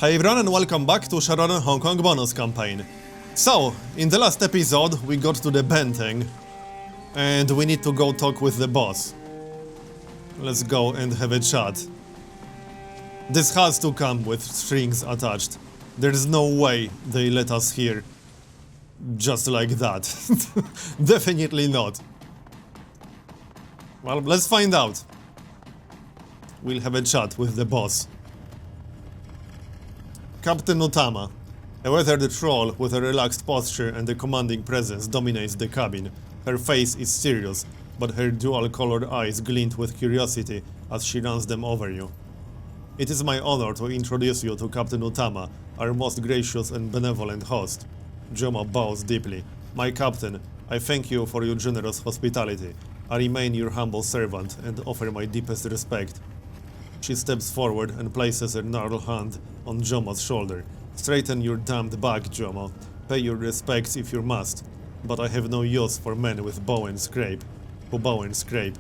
Hey everyone and welcome back to Shadowrun Hong Kong bonus campaign. So, in the last episode we got to the Benteng and we need to go talk with the boss. Let's go and have a chat. This has to come with strings attached. There's no way they let us here just like that. Definitely not. Well, let's find out. We'll have a chat with the boss. Captain Utama, a weathered troll with a relaxed posture and a commanding presence, dominates the cabin. Her face is serious, but her dual-colored eyes glint with curiosity as she runs them over you. It is my honor to introduce you to Captain Utama, our most gracious and benevolent host. Jomo bows deeply. My captain, I thank you for your generous hospitality. I remain your humble servant and offer my deepest respect. She steps forward and places her gnarled hand on Jomo's shoulder. Straighten your damned back, Jomo. Pay your respects if you must. But I have no use for men with bow and scrape. Who bow and scrape.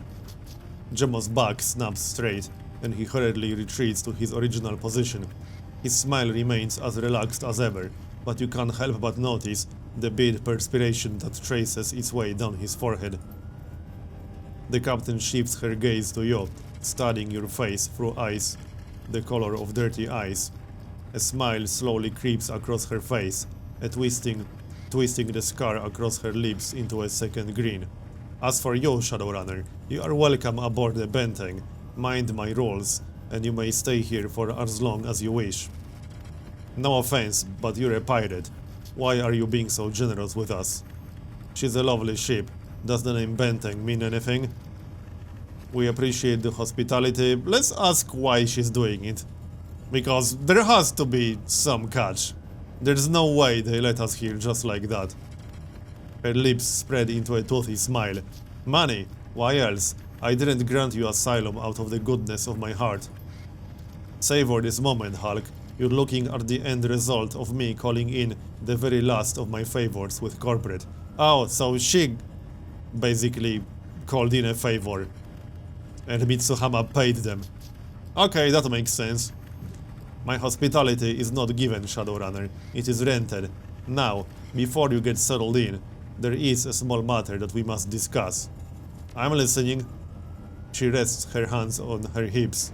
Jomo's back snaps straight, and he hurriedly retreats to his original position. His smile remains as relaxed as ever, but you can't help but notice the bead perspiration that traces its way down his forehead. The captain shifts her gaze to you, studying your face through eyes the color of dirty ice. A smile slowly creeps across her face, twisting the scar across her lips into a second grin. As for you, Shadowrunner, you are welcome aboard the Benteng. Mind my rules, and you may stay here for as long as you wish. No offense, but you're a pirate. Why are you being so generous with us? She's a lovely ship. Does the name Benteng mean anything? We appreciate the hospitality. Let's ask why she's doing it. Because there has to be some catch. There's no way they let us here just like that. Her lips spread into a toothy smile. Money, why else? I didn't grant you asylum out of the goodness of my heart. Savor this moment, Hulk. You're looking at the end result of me calling in the very last of my favors with corporate. Oh, so she basically called in a favor. And Mitsuhama paid them. Okay, that makes sense. My hospitality is not given, Shadowrunner. It is rented. Now, before you get settled in, there is a small matter that we must discuss. I'm listening. She rests her hands on her hips.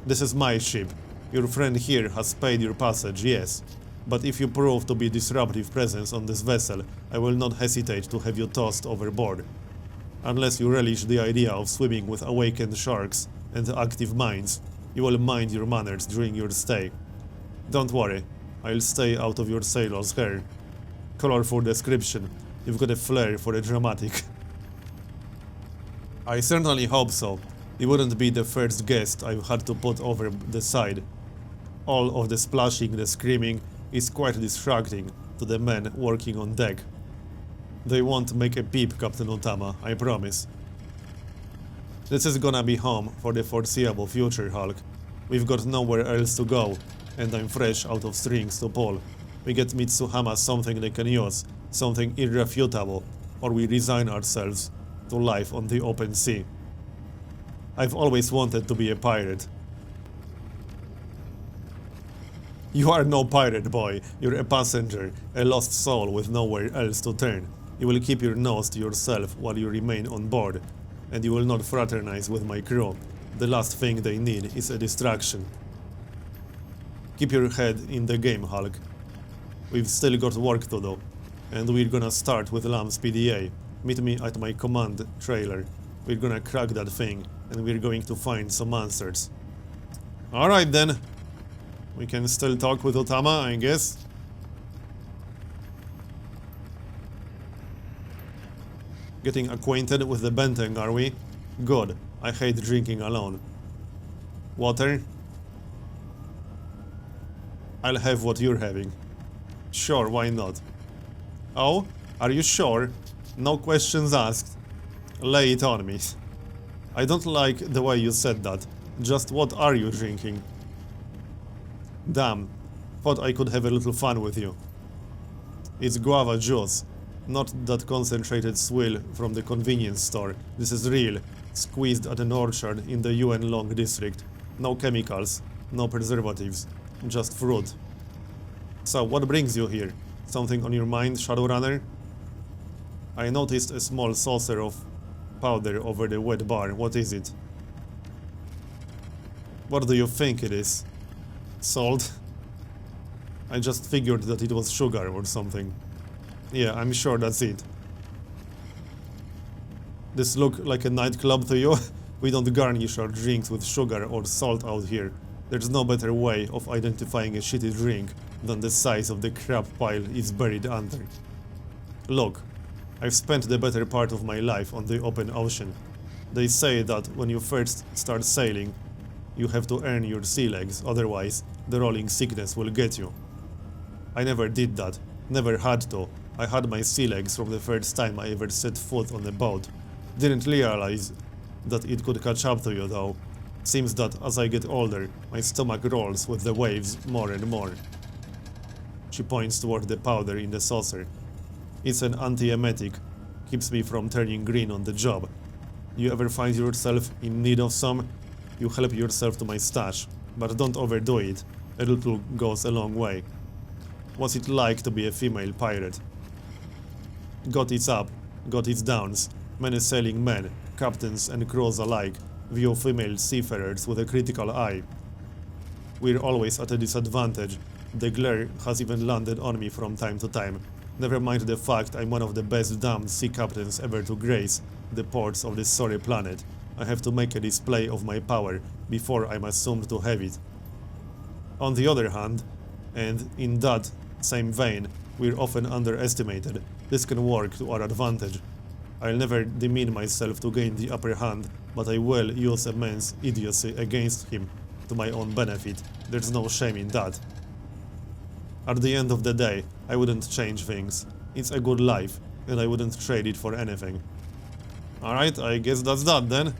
This is my ship. Your friend here has paid your passage, yes. But if you prove to be a disruptive presence on this vessel, I will not hesitate to have you tossed overboard. Unless you relish the idea of swimming with awakened sharks and active minds, you will mind your manners during your stay. Don't worry, I'll stay out of your sailor's hair. Colorful description, you've got a flair for the dramatic. I certainly hope so. You wouldn't be the first guest I've had to put over the side. All of the splashing, the screaming, is quite distracting to the men working on deck. They won't make a peep, Captain Utama, I promise. This is gonna be home for the foreseeable future, Hulk. We've got nowhere else to go, and I'm fresh out of strings to pull. We get Mitsuhama something they can use, something irrefutable, or we resign ourselves to life on the open sea. I've always wanted to be a pirate. You are no pirate, boy. You're a passenger, a lost soul with nowhere else to turn. You will keep your nose to yourself while you remain on board, and you will not fraternize with my crew. The last thing they need is a distraction. Keep your head in the game, Hulk. We've still got work to do, and we're gonna start with Lamb's PDA. Meet me at my command trailer. We're gonna crack that thing, and we're going to find some answers. Alright then. We can still talk with Utama, I guess. Getting acquainted with the Benteng, are we? Good. I hate drinking alone. Water? I'll have what you're having. Sure, why not? Oh? Are you sure? No questions asked. Lay it on me. I don't like the way you said that. Just what are you drinking? Damn. Thought I could have a little fun with you. It's guava juice. Not that concentrated swill from the convenience store. This is real, squeezed at an orchard in the UN Long district. No chemicals, no preservatives, just fruit. So, what brings you here? Something on your mind, Shadowrunner? I noticed a small saucer of powder over the wet bar. What is it? What do you think it is? Salt? I just figured that it was sugar or something. Yeah, I'm sure that's it. This look like a nightclub to you? We don't garnish our drinks with sugar or salt out here. There's no better way of identifying a shitty drink than the size of the crap pile it's buried under. Look, I've spent the better part of my life on the open ocean. They say that when you first start sailing, you have to earn your sea legs, otherwise the rolling sickness will get you. I never did that, never had to. I had my sea legs from the first time I ever set foot on a boat. Didn't realize that it could catch up to you though. Seems that as I get older, my stomach rolls with the waves more and more. She points toward the powder in the saucer. It's an antiemetic, keeps me from turning green on the job. You ever find yourself in need of some? You help yourself to my stash, but don't overdo it. A little goes a long way. What's it like to be a female pirate? Got its up, got its downs. Many sailing men, captains and crews alike, view female seafarers with a critical eye. We're always at a disadvantage. The glare has even landed on me from time to time. Never mind the fact I'm one of the best damned sea captains ever to grace the ports of this sorry planet. I have to make a display of my power before I'm assumed to have it. On the other hand, and in that same vein, we're often underestimated. This can work to our advantage. I'll never demean myself to gain the upper hand, but I will use a man's idiocy against him to my own benefit. There's no shame in that. At the end of the day, I wouldn't change things. It's a good life, and I wouldn't trade it for anything. Alright, I guess that's that then.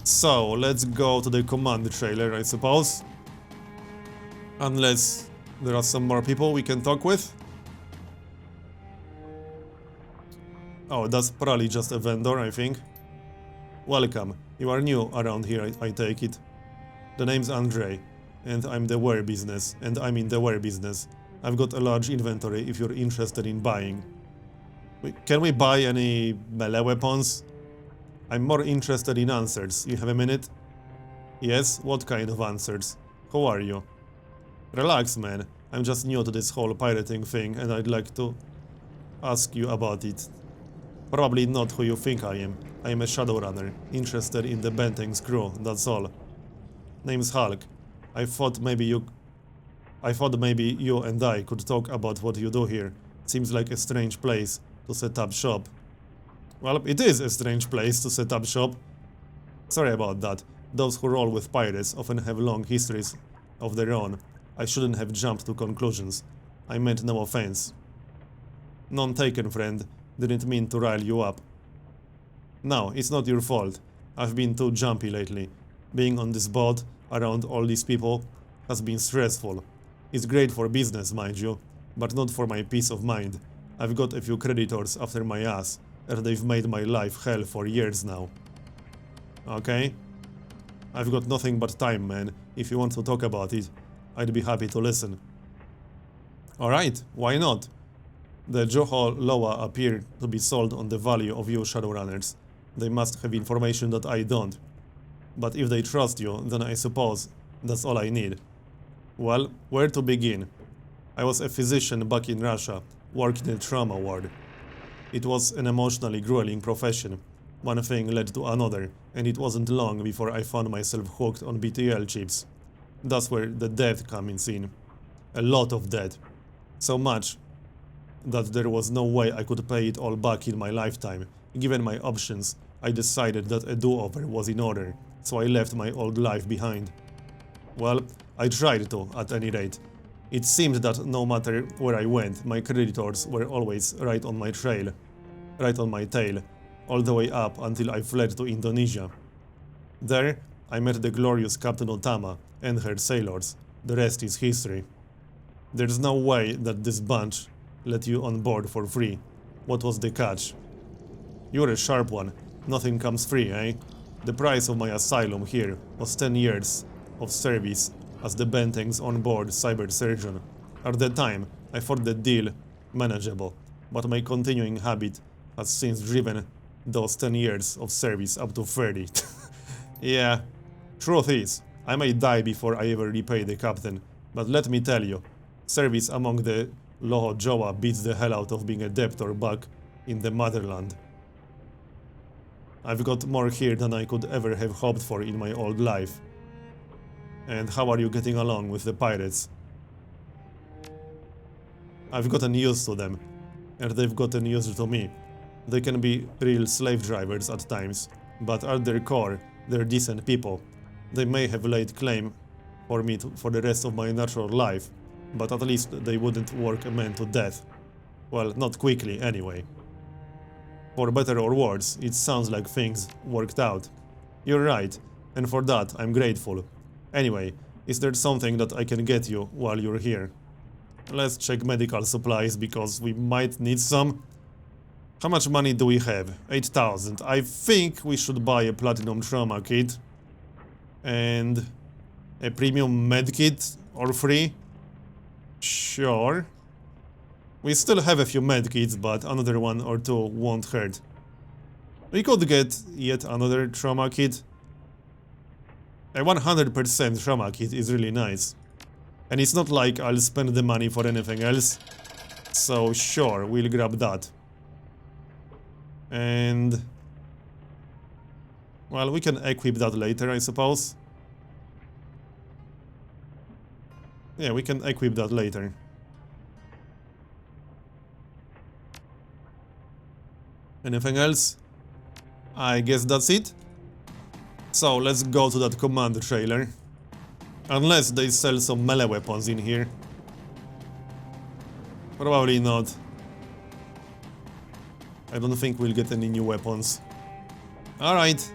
So, let's go to the command trailer, I suppose. Unless there are some more people we can talk with. Oh, that's probably just a vendor, I think. Welcome. You are new around here, I take it. The name's Andre, and I'm in the ware business. I've got a large inventory if you're interested in buying. Can we buy any melee weapons? I'm more interested in answers. You have a minute? Yes? What kind of answers? Who are you? Relax, man. I'm just new to this whole pirating thing, and I'd like to ask you about it. Probably not who you think I am. I am a Shadowrunner, interested in the Benteng's crew, that's all. Name's Hulk. I thought maybe you and I could talk about what you do here. Seems like a strange place to set up shop. Well, it is a strange place to set up shop. Sorry about that. Those who roll with pirates often have long histories of their own. I shouldn't have jumped to conclusions. I meant no offense. None taken, friend. Didn't mean to rile you up. No, it's not your fault. I've been too jumpy lately. Being on this boat, around all these people, has been stressful. It's great for business, mind you, but not for my peace of mind. I've got a few creditors after my ass, and they've made my life hell for years now. Okay? I've got nothing but time, man. If you want to talk about it, I'd be happy to listen. Alright, why not? The Joho Loa appear to be sold on the value of you Shadowrunners. They must have information that I don't. But if they trust you, then I suppose that's all I need. Well, where to begin? I was a physician back in Russia, worked in the trauma ward. It was an emotionally grueling profession. One thing led to another, and it wasn't long before I found myself hooked on BTL chips. That's where the debt comes in. A lot of debt. So much that there was no way I could pay it all back in my lifetime. Given my options, I decided that a do-over was in order, so I left my old life behind. Well, I tried to, at any rate. It seemed that no matter where I went, my creditors were always right on my trail, right on my tail, all the way up until I fled to Indonesia. There, I met the glorious Captain Utama and her sailors. The rest is history. There's no way that this bunch let you on board for free. What was the catch? You're a sharp one. Nothing comes free, eh? The price of my asylum here was 10 years of service as the Benteng's on-board cyber surgeon. At the time, I thought the deal manageable, but my continuing habit has since driven those 10 years of service up to 30. Yeah, truth is, I may die before I ever repay the captain, but let me tell you, service among the Loho Joa beats the hell out of being a debtor back in the motherland. I've got more here than I could ever have hoped for in my old life. And how are you getting along with the pirates? I've gotten used to them, and they've gotten used to me. They can be real slave drivers at times, but at their core, they're decent people. They may have laid claim for me for the rest of my natural life, but at least they wouldn't work a man to death. Well, not quickly, anyway. For better or worse, it sounds like things worked out. You're right, and for that I'm grateful. Anyway, is there something that I can get you while you're here? Let's check medical supplies, because we might need some. How much money do we have? 8,000. I think we should buy a platinum trauma kit. And a premium med kit or free? Sure. We still have a few medkits, but another one or two won't hurt. We could get yet another trauma kit. A 100% trauma kit is really nice. And it's not like I'll spend the money for anything else. So sure, we'll grab that. And... well, we can equip that later, I suppose. Yeah, we can equip that later. Anything else? I guess that's it. So let's go to that command trailer. Unless they sell some melee weapons in here. Probably not. I don't think we'll get any new weapons. Alright.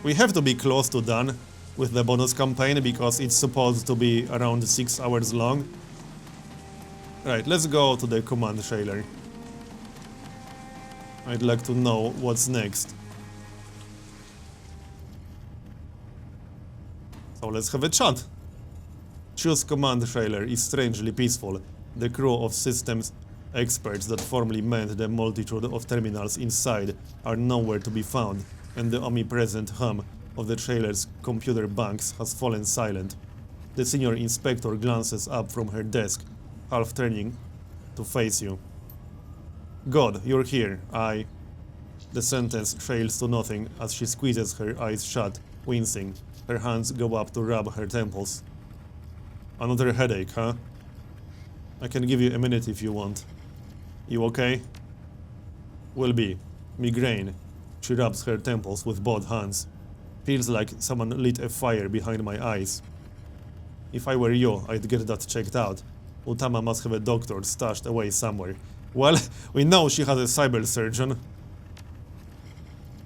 We have to be close to done with the bonus campaign, because it's supposed to be around 6 hours long. Right, let's go to the command trailer. I'd like to know what's next. So let's have a chat. Choose command trailer is strangely peaceful. The crew of systems experts that formerly manned the multitude of terminals inside are nowhere to be found, and the omnipresent hum of the trailer's computer banks has fallen silent. The senior inspector glances up from her desk, half turning to face you. God, you're here. The sentence trails to nothing as she squeezes her eyes shut, wincing. Her hands go up to rub her temples. Another headache, huh? I can give you a minute if you want. You okay? Will be. Migraine. She rubs her temples with both hands. Feels like someone lit a fire behind my eyes. If I were you, I'd get that checked out. Utama must have a doctor stashed away somewhere. Well, we know she has a cyber surgeon.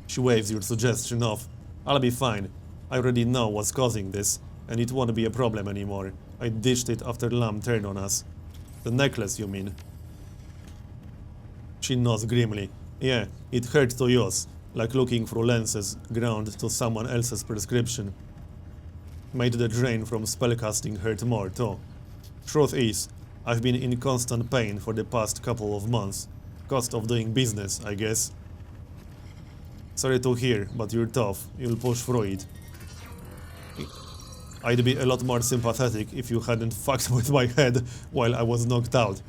She waves your suggestion off. I'll be fine. I already know what's causing this, and it won't be a problem anymore. I dished it after Lam turned on us. The necklace, you mean? She nods grimly. Yeah, it hurt to use, like looking through lenses ground to someone else's prescription. Made the drain from spellcasting hurt more, too. Truth is, I've been in constant pain for the past couple of months. Cost of doing business, I guess. Sorry to hear, but you're tough. You'll push through it. I'd be a lot more sympathetic if you hadn't fucked with my head while I was knocked out.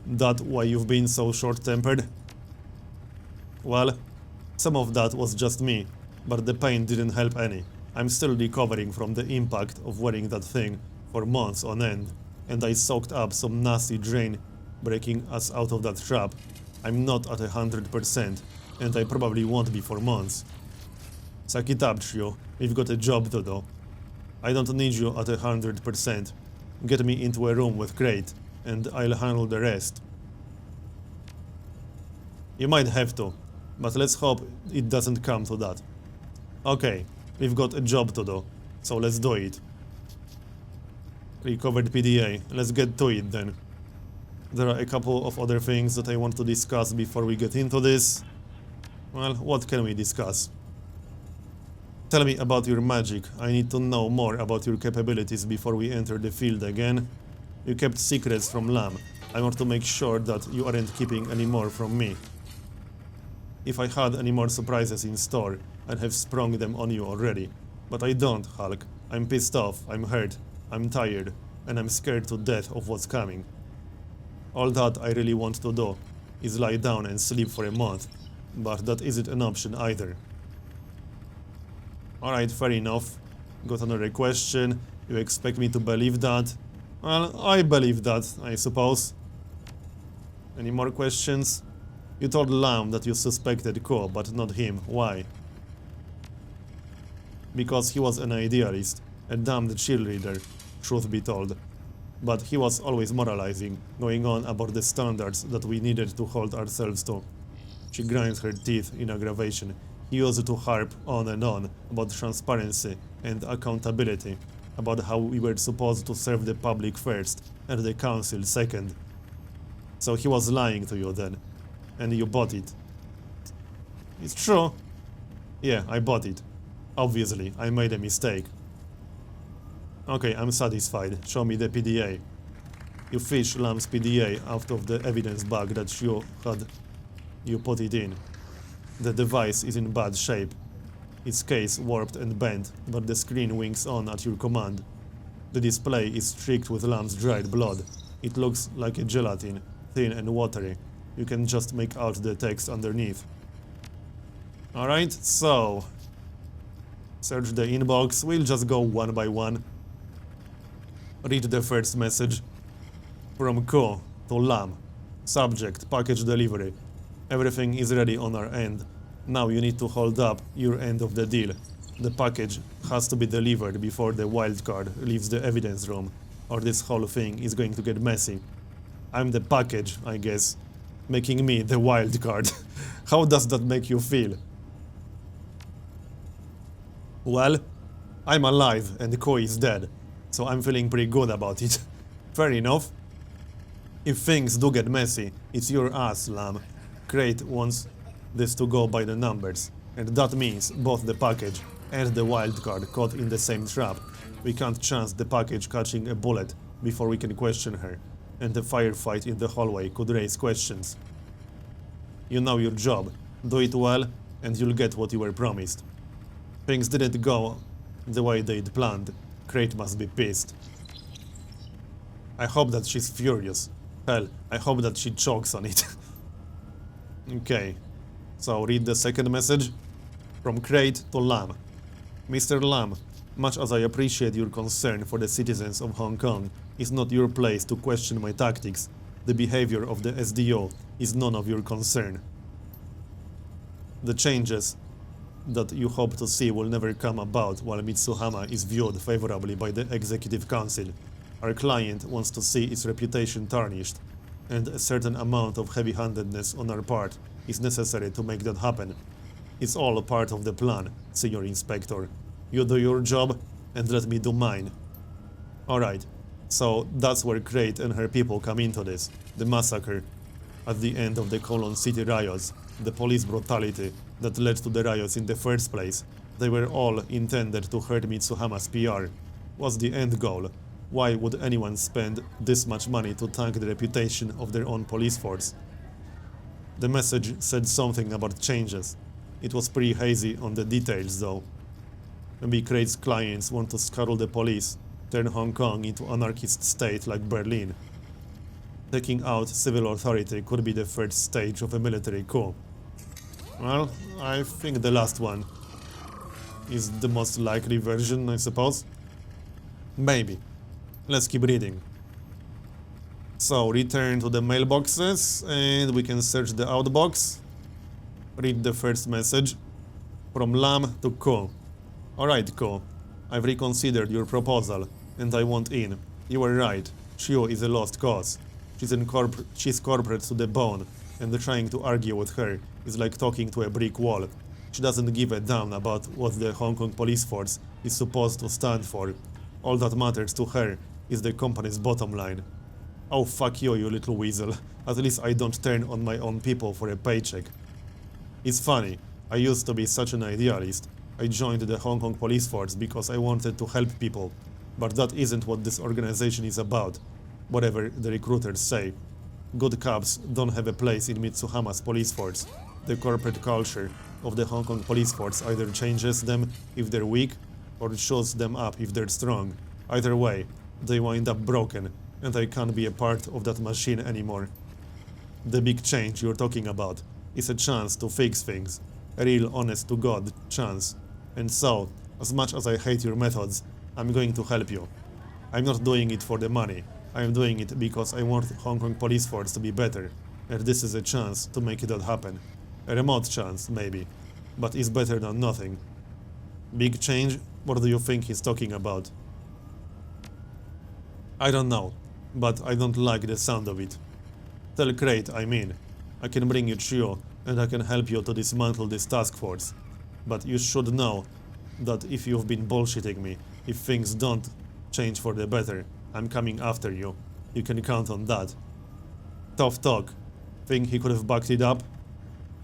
That why you've been so short-tempered? Well, some of that was just me, but the pain didn't help any. I'm still recovering from the impact of wearing that thing for months on end, and I soaked up some nasty drain breaking us out of that trap. I'm not at 100%, and I probably won't be for months. Suck it up, Trio. We've got a job to do. I don't need you at 100%. Get me into a room with Crate, and I'll handle the rest. You might have to, but let's hope it doesn't come to that. Okay, we've got a job to do, so let's do it. Recovered PDA, let's get to it then. There are a couple of other things that I want to discuss before we get into this. Well, what can we discuss? Tell me about your magic. I need to know more about your capabilities before we enter the field again. You kept secrets from Lam. I want to make sure that you aren't keeping any more from me. If I had any more surprises in store, I'd have sprung them on you already. But I don't, Hulk. I'm pissed off, I'm hurt, I'm tired, and I'm scared to death of what's coming. All that I really want to do is lie down and sleep for a month, but that isn't an option either. Alright, fair enough. Got another question. You expect me to believe that? Well, I believe that, I suppose. Any more questions? You told Lam that you suspected Ko, but not him. Why? Because he was an idealist, a damned cheerleader, truth be told. But he was always moralizing, going on about the standards that we needed to hold ourselves to. She grinds her teeth in aggravation. He used to harp on and on about transparency and accountability, about how we were supposed to serve the public first and the council second. So he was lying to you then, and you bought it. It's true. Yeah, I bought it. Obviously, I made a mistake. Okay, I'm satisfied. Show me the PDA. You fish Lam's PDA out of the evidence bag that you put it in. The device is in bad shape. Its case warped and bent, but the screen winks on at your command. The display is streaked with Lamb's dried blood. It looks like a gelatin, thin and watery. You can just make out the text underneath. Alright, so... search the inbox. We'll just go one by one. Read the first message. From Ko to Lam. Subject, package delivery. Everything is ready on our end. Now you need to hold up your end of the deal. The package has to be delivered before the wildcard leaves the evidence room, or this whole thing is going to get messy. I'm the package, I guess, making me the wildcard. How does that make you feel? Well, I'm alive and Ko is dead, so I'm feeling pretty good about it. Fair enough. If things do get messy, it's your ass, Lam. Crate wants this to go by the numbers, and that means both the package and the wildcard caught in the same trap. We can't chance the package catching a bullet before we can question her, and the firefight in the hallway could raise questions. You know your job. Do it well, and you'll get what you were promised. Things didn't go the way they'd planned. Crate must be pissed. I hope that she's furious. Hell, I hope that she chokes on it. Okay, so read the second message. From Crate to Lam. Mr. Lam, much as I appreciate your concern for the citizens of Hong Kong, it's not your place to question my tactics. The behavior of the SDO is none of your concern. The changes that you hope to see will never come about while Mitsuhama is viewed favorably by the Executive Council. Our client wants to see its reputation tarnished, and a certain amount of heavy-handedness on our part is necessary to make that happen. It's all a part of the plan, Senior Inspector. You do your job, and let me do mine. Alright, so that's where Crate and her people come into this. The massacre at the end of the Kowloon City riots, the police brutality that led to the riots in the first place. They were all intended to hurt Mitsuhama's PR. What's the end goal? Why would anyone spend this much money to tank the reputation of their own police force? The message said something about changes. It was pretty hazy on the details though. Maybe Crate's clients want to scuttle the police, turn Hong Kong into an anarchist state like Berlin. Taking out civil authority could be the first stage of a military coup. Well, I think the last one is the most likely version, I suppose. Maybe. Let's keep reading. So, return to the mailboxes, and we can search the outbox. Read the first message. From Lam to Ko. Alright, Ko. I've reconsidered your proposal, and I want in. You were right. Shio is a lost cause. She's corporate to the bone, and trying to argue with her is like talking to a brick wall. She doesn't give a damn about what the Hong Kong police force is supposed to stand for. All that matters to her is the company's bottom line. Oh, fuck you, you little weasel. At least I don't turn on my own people for a paycheck. It's funny, I used to be such an idealist, I joined the Hong Kong police force because I wanted to help people, but that isn't what this organization is about, whatever the recruiters say. Good cops don't have a place in Mitsuhama's police force. The corporate culture of the Hong Kong police force either changes them if they're weak, or shows them up if they're strong. Either way, they wind up broken, and I can't be a part of that machine anymore. The big change you're talking about is a chance to fix things. A real honest-to-God chance. And so, as much as I hate your methods, I'm going to help you. I'm not doing it for the money. I'm doing it because I want Hong Kong police force to be better, and this is a chance to make that happen. A remote chance, maybe, but it's better than nothing. Big change? What do you think he's talking about? I don't know, but I don't like the sound of it. Tell Crate, I mean. I can bring you Chio, and I can help you to dismantle this task force. But you should know that if you've been bullshitting me, if things don't change for the better, I'm coming after you. You can count on that. Tough talk. Think he could have backed it up?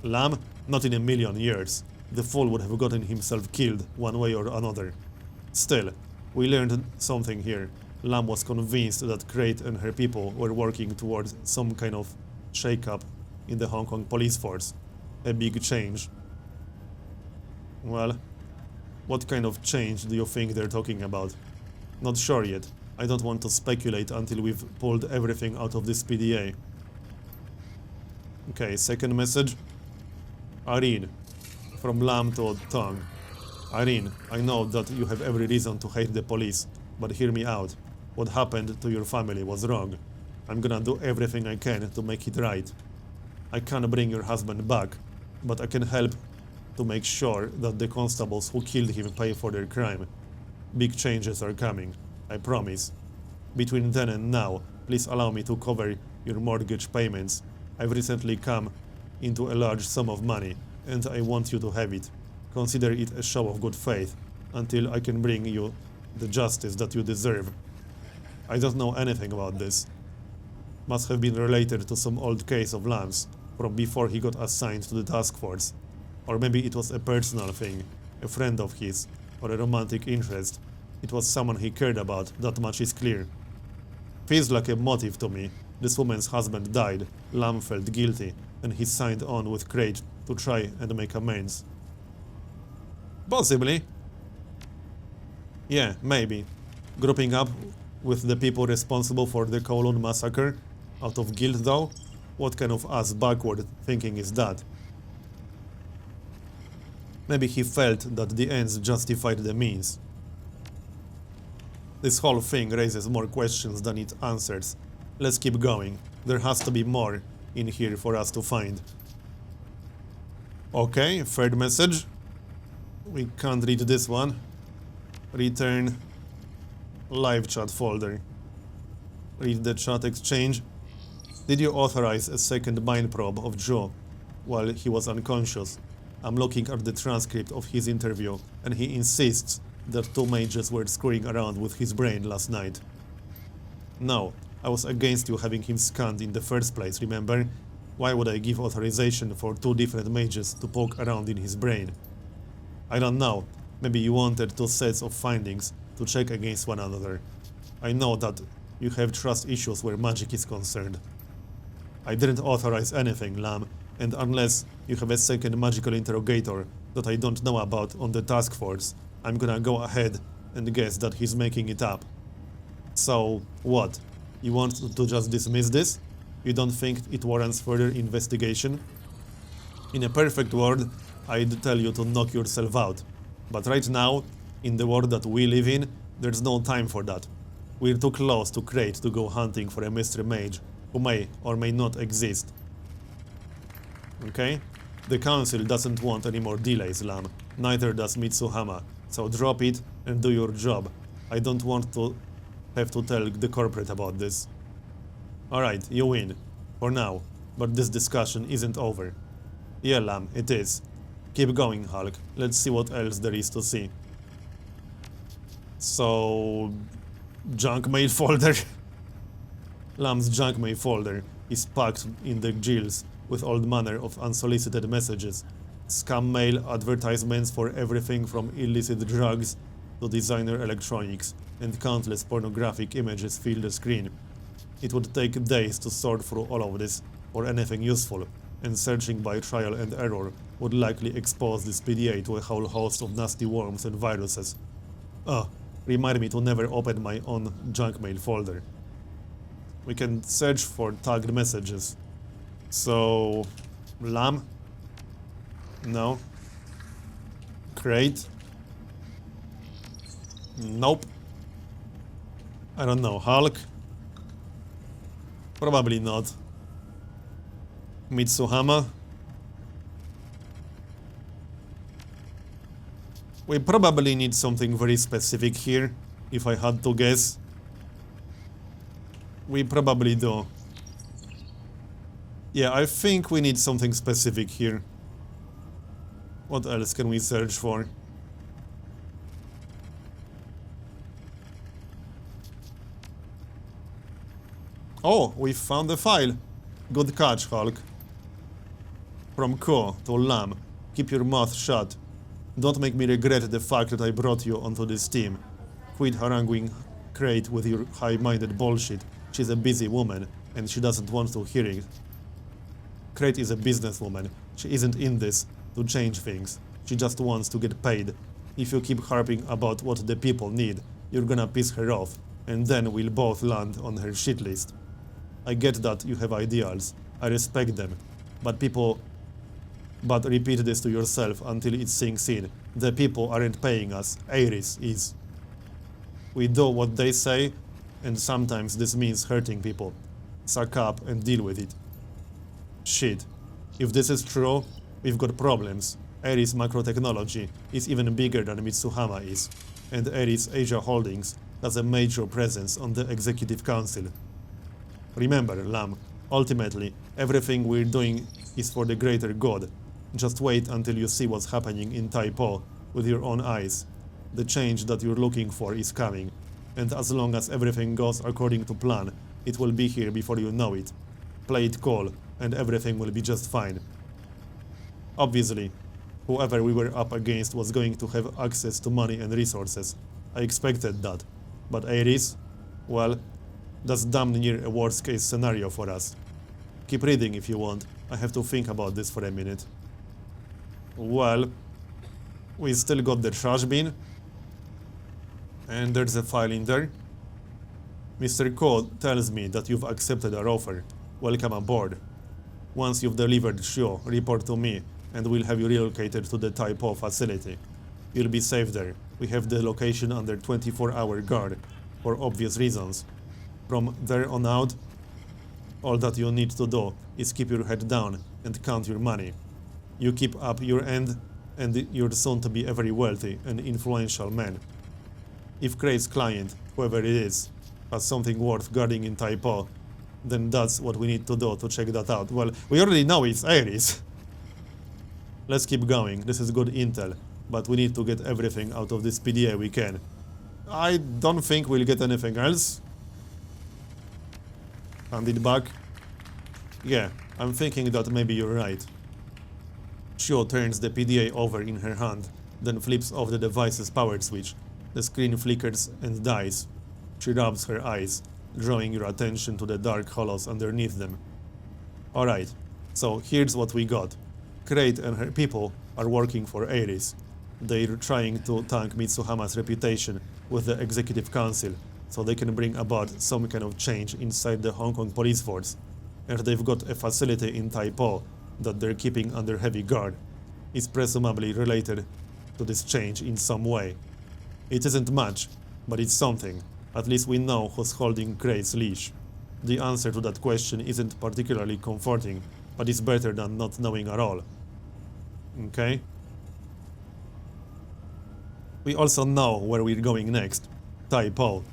Lamb? Not in a million years. The fool would have gotten himself killed one way or another. Still, we learned something here. Lamb was convinced that Crate and her people were working towards some kind of shake-up in the Hong Kong police force. A big change. Well, what kind of change do you think they're talking about? Not sure yet. I don't want to speculate until we've pulled everything out of this PDA. Okay, second message. Irene. From Lamb to Tongue. Irene, I know that you have every reason to hate the police, but hear me out. What happened to your family was wrong. I'm gonna do everything I can to make it right. I can't bring your husband back, but I can help to make sure that the constables who killed him pay for their crime. Big changes are coming, I promise. Between then and now, please allow me to cover your mortgage payments. I've recently come into a large sum of money, and I want you to have it. Consider it a show of good faith, until I can bring you the justice that you deserve. I don't know anything about this. Must have been related to some old case of Lamb's, from before he got assigned to the task force. Or maybe it was a personal thing, a friend of his, or a romantic interest. It was someone he cared about, that much is clear. Feels like a motive to me. This woman's husband died, Lamb felt guilty, and he signed on with Crate to try and make amends. Possibly. Yeah, maybe. Grouping up with the people responsible for the Kowloon massacre? Out of guilt though? What kind of ass backward thinking is that? Maybe he felt that the ends justified the means. This whole thing raises more questions than it answers. Let's keep going. There has to be more in here for us to find. Okay, third message. We can't read this one. Return live chat folder. Read the chat exchange. Did you authorize a second mind probe of Joe while he was unconscious? I'm looking at the transcript of his interview, and he insists that two mages were screwing around with his brain last night. No, I was against you having him scanned in the first place, remember? Why would I give authorization for two different mages to poke around in his brain? I don't know, maybe you wanted two sets of findings to check against one another. I know that you have trust issues where magic is concerned. I didn't authorize anything, Lamb, and unless you have a second magical interrogator that I don't know about on the task force, I'm gonna go ahead and guess that he's making it up. So, what? You want to just dismiss this? You don't think it warrants further investigation? In a perfect world, I'd tell you to knock yourself out. But right now, in the world that we live in, there's no time for that. We're too close to Crate to go hunting for a mystery mage who may or may not exist. Okay? The council doesn't want any more delays, Lamb. Neither does Mitsuhama. So drop it and do your job. I don't want to have to tell the corporate about this. Alright, you win. For now. But this discussion isn't over. Yeah, Lamb, it is. Keep going, Hulk. Let's see what else there is to see. So... junk mail folder. Lamb's junk mail folder is packed in the gills with all manner of unsolicited messages. Scam mail, advertisements for everything from illicit drugs to designer electronics, and countless pornographic images fill the screen. It would take days to sort through all of this for anything useful, and searching by trial and error would likely expose this PDA to a whole host of nasty worms and viruses. Remind me to never open my own junk mail folder. We can search for tagged messages. So... Lamb? No. Crate? Nope. I don't know. Hulk? Probably not. Mitsuhama? We probably need something very specific here, if I had to guess. We probably do. Yeah, I think we need something specific here. What else can we search for? Oh, we found the file. Good catch, Hulk. From Ko to Lam, keep your mouth shut. Don't make me regret the fact that I brought you onto this team. Quit haranguing Crate with your high-minded bullshit. She's a busy woman, and she doesn't want to hear it. Crate is a businesswoman. She isn't in this to change things. She just wants to get paid. If you keep harping about what the people need, you're gonna piss her off, and then we'll both land on her shit list. I get that you have ideals. I respect them. But repeat this to yourself until it sinks in. The people aren't paying us. Ares is. We do what they say, and sometimes this means hurting people. Suck up and deal with it. Shit. If this is true, we've got problems. Ares Macro Technology is even bigger than Mitsuhama is, and Ares Asia Holdings has a major presence on the Executive Council. Remember, Lam, ultimately, everything we're doing is for the greater good. Just wait until you see what's happening in Taipo with your own eyes. The change that you're looking for is coming, and as long as everything goes according to plan, it will be here before you know it. Play it cool, and everything will be just fine. Obviously, whoever we were up against was going to have access to money and resources. I expected that. But Ares? Well, that's damn near a worst-case scenario for us. Keep reading if you want. I have to think about this for a minute. Well, we still got the trash bin. And there's a file in there. Mr. Code tells me that you've accepted our offer. Welcome aboard. Once you've delivered Shio, report to me, and we'll have you relocated to the Taipo facility. You'll be safe there. We have the location under 24-hour guard, for obvious reasons. From there on out, all that you need to do is keep your head down and count your money. You keep up your end, and you're soon to be a very wealthy and influential man. If Craig's client, whoever it is, has something worth guarding in Taipo, then that's what we need to do to check that out. Well, we already know it's Ares. Let's keep going. This is good intel, but we need to get everything out of this PDA we can. I don't think we'll get anything else. Hand it back. Yeah, I'm thinking that maybe you're right. Shio turns the PDA over in her hand, then flips off the device's power switch. The screen flickers and dies. She rubs her eyes, drawing your attention to the dark hollows underneath them. Alright, so here's what we got. Crate and her people are working for Ares. They're trying to tank Mitsuhama's reputation with the Executive Council, so they can bring about some kind of change inside the Hong Kong police force. And they've got a facility in Taipo that they're keeping under heavy guard. It's presumably related to this change in some way. It isn't much, but it's something. At least we know who's holding Crate's leash. The answer to that question isn't particularly comforting, but it's better than not knowing at all. Okay? We also know where we're going next. Taipo.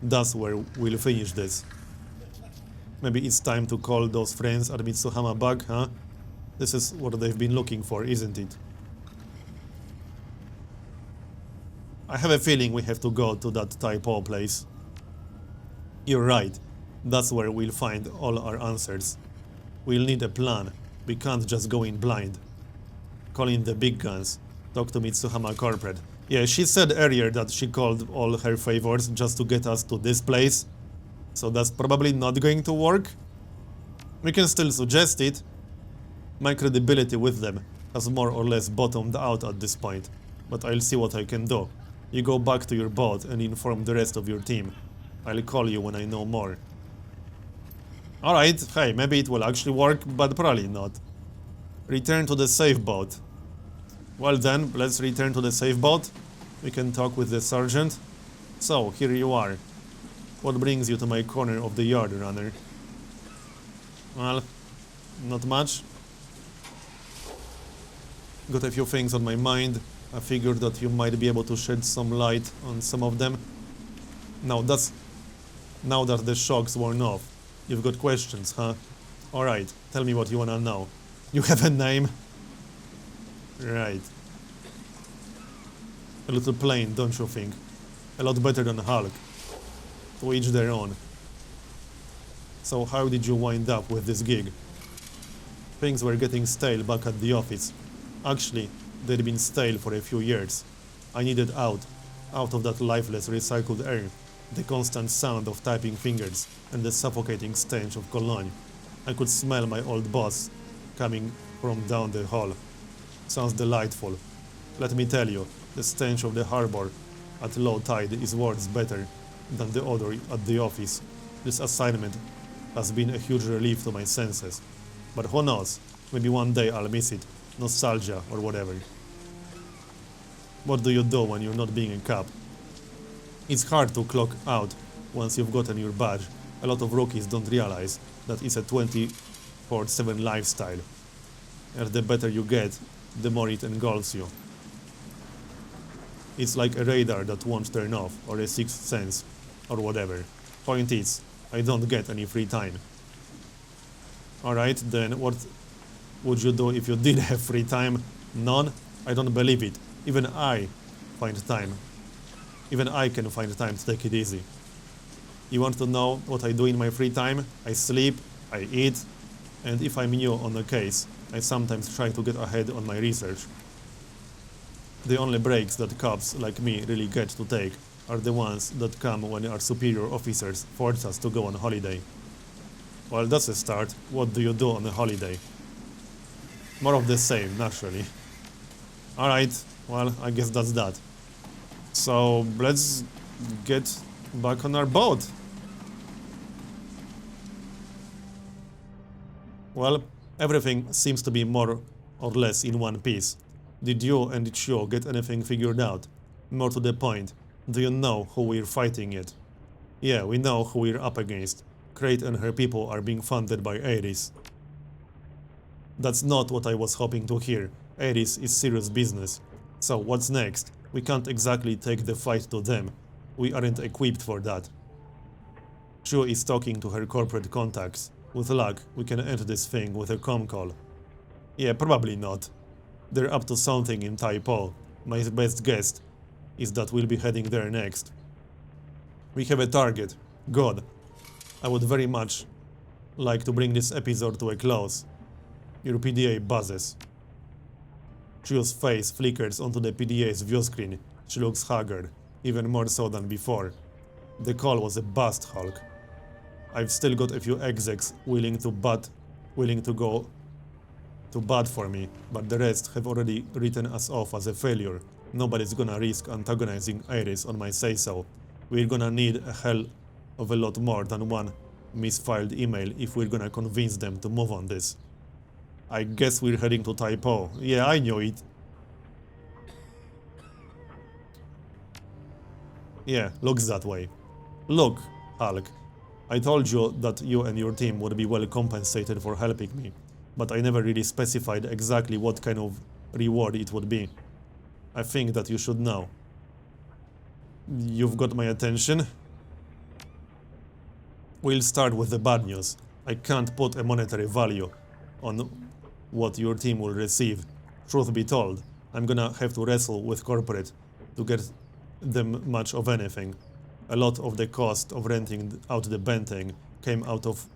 That's where we'll finish this. Maybe it's time to call those friends at Mitsuhama back, huh? This is what they've been looking for, isn't it? I have a feeling we have to go to that Taipo place. You're right. That's where we'll find all our answers. We'll need a plan. We can't just go in blind. Call in the big guns. Talk to Mitsuhama Corporate. Yeah, she said earlier that she called all her favors just to get us to this place. So that's probably not going to work. We can still suggest it. My credibility with them has more or less bottomed out at this point, but I'll see what I can do. You go back to your boat and inform the rest of your team. I'll call you when I know more. Alright, hey, maybe it will actually work, but probably not. Return to the safe boat. Well then, let's return to the safe boat. We can talk with the sergeant. So, here you are. What brings you to my corner of the yard, runner? Well, not much. Got a few things on my mind. I figured that you might be able to shed some light on some of them. Now that the shock's worn off, you've got questions, huh? Alright, tell me what you wanna know. You have a name? Right. A little plain, don't you think? A lot better than Hulk. To each their own. So how did you wind up with this gig? Things were getting stale back at the office. Actually, they'd been stale for a few years. I needed out of that lifeless recycled air, the constant sound of typing fingers, and the suffocating stench of cologne. I could smell my old boss coming from down the hall. Sounds delightful. Let me tell you, the stench of the harbor at low tide is words better than the odor at the office. This assignment has been a huge relief to my senses. But who knows, maybe one day I'll miss it. Nostalgia or whatever. What do you do when you're not being a cop? It's hard to clock out once you've gotten your badge. A lot of rookies don't realize that it's a 24/7 lifestyle. And the better you get, the more it engulfs you. It's like a radar that won't turn off, or a sixth sense, or whatever. Point is, I don't get any free time. Alright, then what would you do if you did have free time? None? I don't believe it. Even I find time. Even I can find time to take it easy. You want to know what I do in my free time? I sleep, I eat, and if I'm new on a case, I sometimes try to get ahead on my research. The only breaks that cops like me really get to take are the ones that come when our superior officers force us to go on holiday. Well, that's a start. What do you do on a holiday? More of the same, naturally. Alright, well, I guess that's that. So, let's get back on our boat. Well, everything seems to be more or less in one piece. Did you and Chio get anything figured out? More to the point, do you know who we're fighting yet? Yeah, we know who we're up against. Crate and her people are being funded by Ares. That's not what I was hoping to hear. Ares is serious business. So what's next? We can't exactly take the fight to them. We aren't equipped for that. Chio is talking to her corporate contacts. With luck, we can end this thing with a comm call. Yeah, probably not. They're up to something in Taipo. My best guess is that we'll be heading there next. We have a target. Good. I would very much like to bring this episode to a close. Your PDA buzzes. Chio's face flickers onto the PDA's view screen. She looks haggard, even more so than before. The call was a bust, Hulk. I've still got a few execs willing to go to bat for me, but the rest have already written us off as a failure. Nobody's gonna risk antagonizing Ares on my say-so. We're gonna need a hell of a lot more than one misfiled email if we're gonna convince them to move on this. I guess we're heading to Taipo. Yeah, I knew it. Yeah, looks that way. Look, Hulk, I told you that you and your team would be well compensated for helping me, but I never really specified exactly what kind of reward it would be. I think that you should know. You've got my attention. We'll start with the bad news. I can't put a monetary value on what your team will receive. Truth be told, I'm gonna have to wrestle with corporate to get them much of anything. A lot of the cost of renting out the Benteng came out of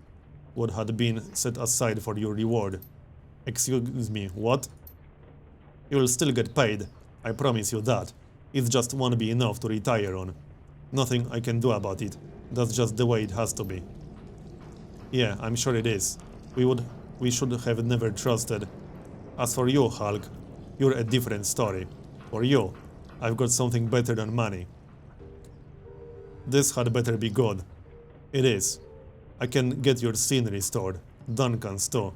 what had been set aside for your reward. Excuse me, what? You'll still get paid, I promise you that. It just won't be enough to retire on. Nothing I can do about it. That's just the way it has to be. Yeah, I'm sure it is. We should have never trusted. As for you, Hulk, you're a different story. For you, I've got something better than money. This had better be good. It is. I can get your scene restored. Duncan's too.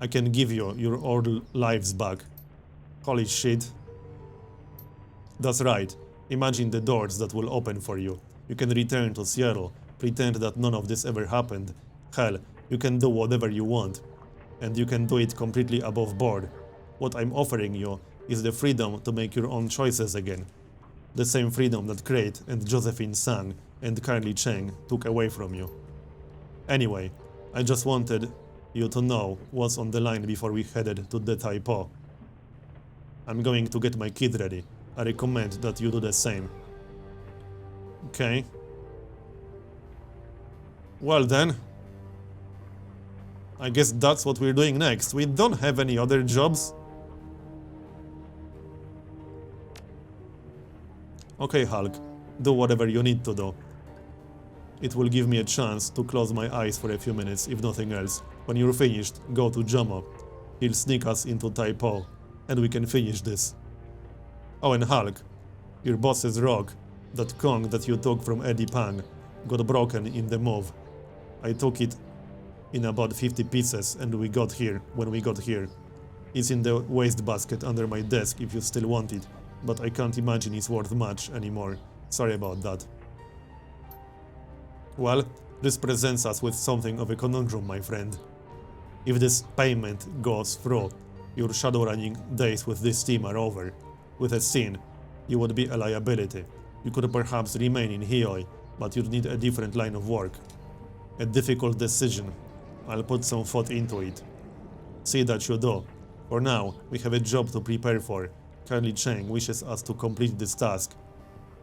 I can give you your old lives back. Holy shit. That's right. Imagine the doors that will open for you. You can return to Seattle, pretend that none of this ever happened. Hell, you can do whatever you want. And you can do it completely above board. What I'm offering you is the freedom to make your own choices again. The same freedom that Crate and Josephine Sang and Carly Cheng took away from you. Anyway, I just wanted you to know what's on the line before we headed to the Taipo. I'm going to get my kid ready. I recommend that you do the same. Okay. Well then. I guess that's what we're doing next. We don't have any other jobs. Okay, Hulk. Do whatever you need to do. It will give me a chance to close my eyes for a few minutes, if nothing else. When you're finished, go to Jomo. He'll sneak us into Taipo, and we can finish this. Oh, and Hulk, your boss's rock, that Kong that you took from Eddie Pang, got broken in the move. I took it in about 50 pieces and when we got here. It's in the wastebasket under my desk if you still want it, but I can't imagine it's worth much anymore. Sorry about that. Well, this presents us with something of a conundrum, my friend. If this payment goes through, your shadowrunning days with this team are over. With a scene, you would be a liability. You could perhaps remain in Hioi, but you'd need a different line of work. A difficult decision. I'll put some thought into it. See that you do. For now, we have a job to prepare for. Carly Cheng wishes us to complete this task.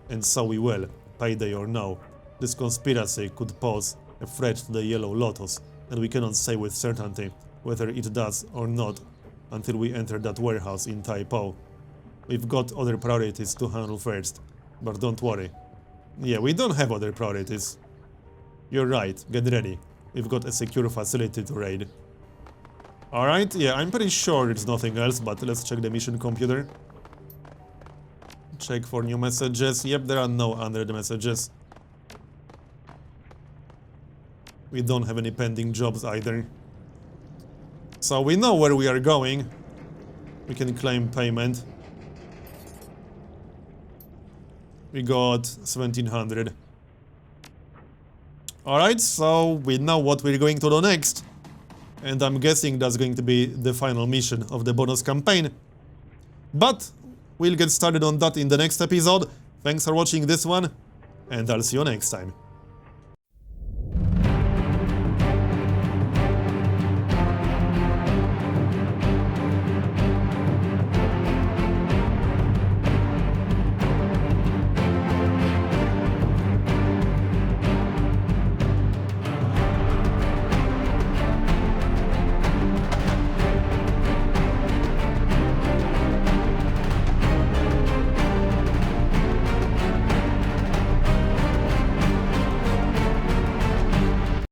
And so we will, payday or no. This conspiracy could pose a threat to the Yellow Lotus, and we cannot say with certainty whether it does or not until we enter that warehouse in Taipo. We've got other priorities to handle first, but don't worry. Yeah, we don't have other priorities. You're right, get ready. We've got a secure facility to raid. Alright, yeah, I'm pretty sure there's nothing else, but let's check the mission computer. Check for new messages. Yep, there are no unread messages. We don't have any pending jobs either. So we know where we are going. We can claim payment. We got 1700. Alright, so we know what we're going to do next. And I'm guessing that's going to be the final mission of the bonus campaign. But we'll get started on that in the next episode. Thanks for watching this one, and I'll see you next time.